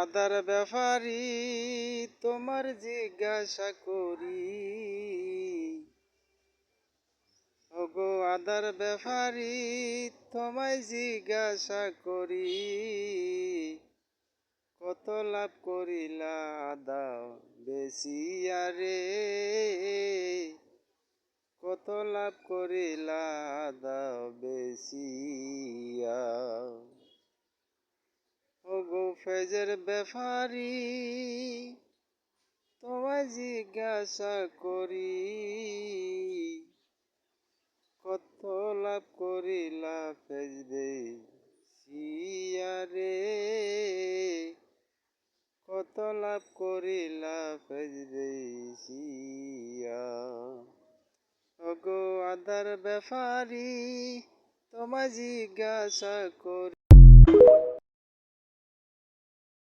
আদার ব্যাপারী তোমার জিজ্ঞাসা করি, ওগো আদার ব্যাপারী তোমায় জিজ্ঞাসা করি, কত লাভ করিলা আদা বেচিয়া রে, কত লাভ করিলা আদা বেচিয়া। ওগো ফেজের ব্যাপারী তোমায় জিজ্ঞাসা করি, কত লাভ করিলা ফেজ বেচিয়া রে, কত লাভ করিলা ফেজ বেচিয়া। ওগো আদার ব্যাপারী তোমায় জিজ্ঞাসা করি।